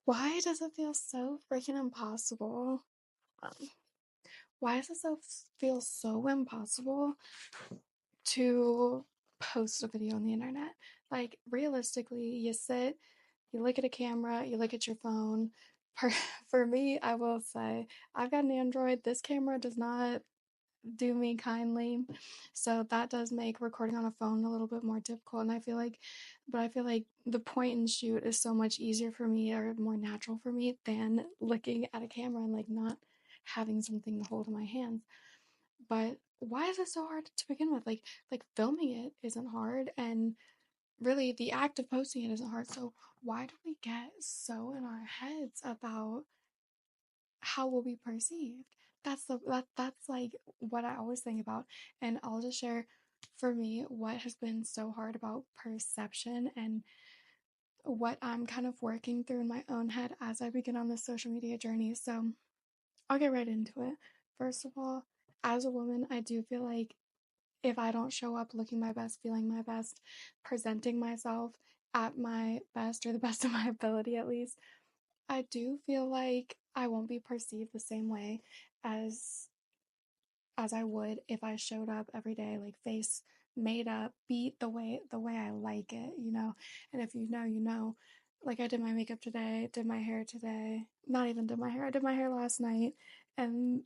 Why does it feel so freaking impossible? Um, why does it feel so impossible to post a video on the internet? Like, realistically, you sit, you look at a camera, you look at your phone. For, for me, I will say, I've got an Android. This camera does not do me kindly. So that does make recording on a phone a little bit more difficult. And I feel like the point and shoot is so much easier for me or more natural for me than looking at a camera and like not having something to hold in my hands. But why is it so hard to begin with? Like filming it isn't hard, and really the act of posting it isn't hard. So why do we get so in our heads about how will be perceived? That's like what I always think about. And I'll just share, for me, what has been so hard about perception and what I'm kind of working through in my own head as I begin on this social media journey. So I'll get right into it. First of all, as a woman, I do feel like if I don't show up looking my best, feeling my best, presenting myself at my best or the best of my ability at least, I do feel like I won't be perceived the same way as I would if I showed up every day, like face made up, beat the way I like it, you know. And if you know, you know. Like I did my makeup today, did my hair today. Not even did my hair. I did my hair last night, and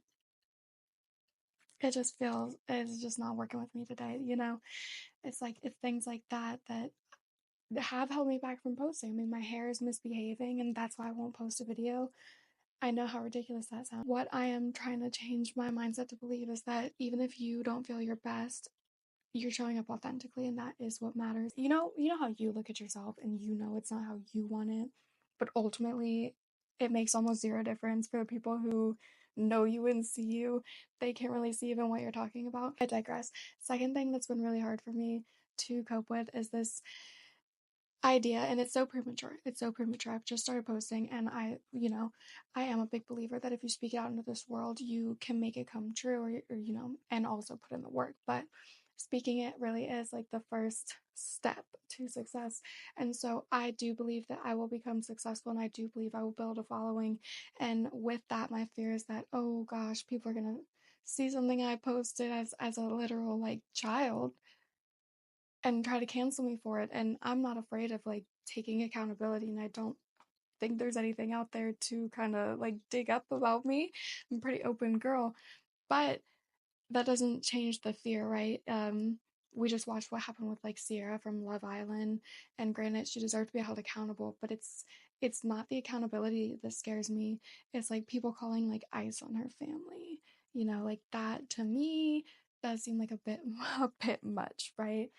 it's just not working with me today, you know. It's things like that that have held me back from posting. I mean, my hair is misbehaving, and that's why I won't post a video. I know how ridiculous that sounds. What I am trying to change my mindset to believe is that even if you don't feel your best, you're showing up authentically, and that is what matters. You know how you look at yourself and you know it's not how you want it, but ultimately it makes almost zero difference for the people who know you and see you. They can't really see even what you're talking about. I digress. Second thing that's been really hard for me to cope with is this idea, and it's so premature. It's so premature. I've just started posting, and I am a big believer that if you speak it out into this world, you can make it come true, or and also put in the work. But speaking it really is like the first step to success. And so I do believe that I will become successful, and I do believe I will build a following. And with that, my fear is that, oh gosh, people are gonna see something I posted as a literal like child and try to cancel me for it. And I'm not afraid of like taking accountability, and I don't think there's anything out there to kind of like dig up about me. I'm a pretty open girl, but that doesn't change the fear, right? We just watched what happened with like Sierra from Love Island, and granted, she deserved to be held accountable, but it's not the accountability that scares me. It's like people calling like ice on her family, like that to me does seem like a bit a bit much, right?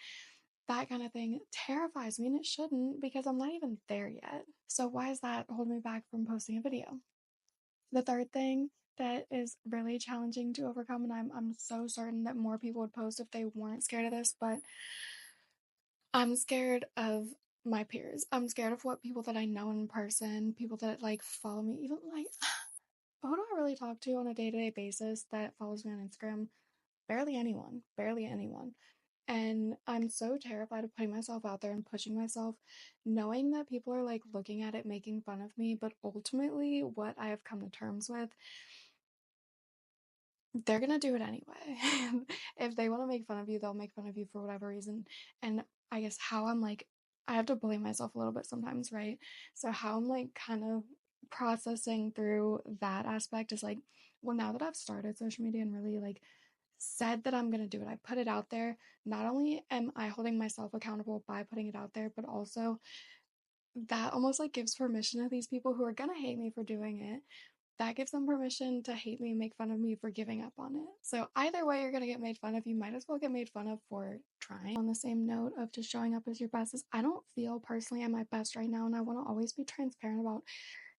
That kind of thing terrifies me, and it shouldn't, because I'm not even there yet. So why is that holding me back from posting a video? The third thing that is really challenging to overcome, and I'm so certain that more people would post if they weren't scared of this, but I'm scared of my peers. I'm scared of what people that I know in person, people that like follow me, even like who do I really talk to on a day-to-day basis that follows me on Instagram? Barely anyone. Barely anyone. And I'm so terrified of putting myself out there and pushing myself, knowing that people are like looking at it, making fun of me. But ultimately, what I have come to terms with, they're gonna do it anyway. If they want to make fun of you, they'll make fun of you for whatever reason. And I guess how I'm like, I have to blame myself a little bit sometimes, right? So, how I'm like kind of processing through that aspect is like, well, now that I've started social media and really like said that I'm going to do it, I put it out there. Not only am I holding myself accountable by putting it out there, but also that almost like gives permission to these people who are going to hate me for doing it. That gives them permission to hate me and make fun of me for giving up on it. So either way, you're going to get made fun of. You might as well get made fun of for trying. On the same note of just showing up as your best, is I don't feel personally at my best right now, and I want to always be transparent about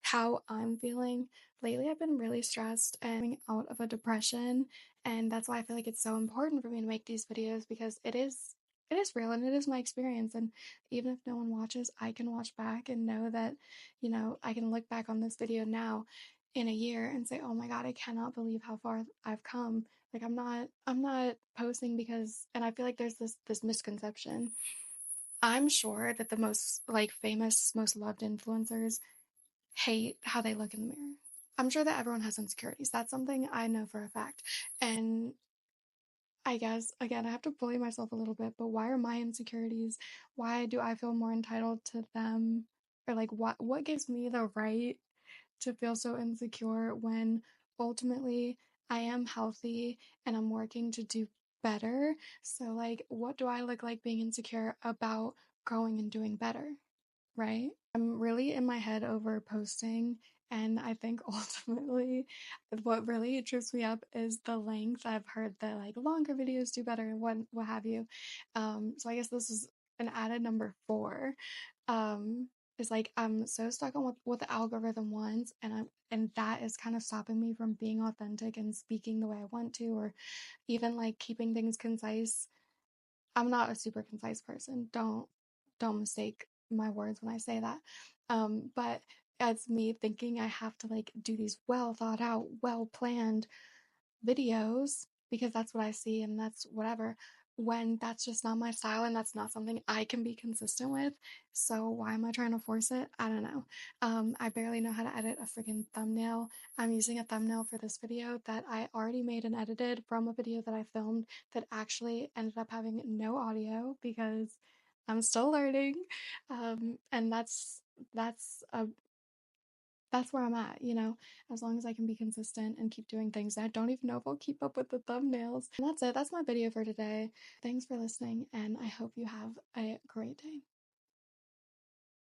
how I'm feeling. Lately, I've been really stressed and coming out of a depression, and that's why I feel like it's so important for me to make these videos, because it is real and it is my experience. And even if no one watches, I can watch back and know that, I can look back on this video now in a year and say, oh my God, I cannot believe how far I've come. Like I'm not posting because, and I feel like there's this misconception. I'm sure that the most like famous, most loved influencers hate how they look in the mirror. I'm sure that everyone has insecurities. That's something I know for a fact. And I guess, again, I have to bully myself a little bit, but why are my insecurities? Why do I feel more entitled to them? Or like what gives me the right to feel so insecure when ultimately I am healthy and I'm working to do better? So like what do I look like being insecure about growing and doing better? Right? I'm really in my head over posting, and I think ultimately what really trips me up is the length. I've heard that like longer videos do better and what have you. So I guess this is an added number four. Um, is like I'm so stuck on what the algorithm wants, and that is kind of stopping me from being authentic and speaking the way I want to, or even like keeping things concise. I'm not a super concise person. Don't mistake my words when I say that. But it's me thinking I have to like do these well thought out, well planned videos because that's what I see and that's whatever. When that's just not my style and that's not something I can be consistent with. So why am I trying to force it? I don't know. I barely know how to edit a freaking thumbnail. I'm using a thumbnail for this video that I already made and edited from a video that I filmed that actually ended up having no audio because I'm still learning. And that's a that's where I'm at, as long as I can be consistent and keep doing things. I don't even know if I'll keep up with the thumbnails. And that's it. That's my video for today. Thanks for listening, and I hope you have a great day.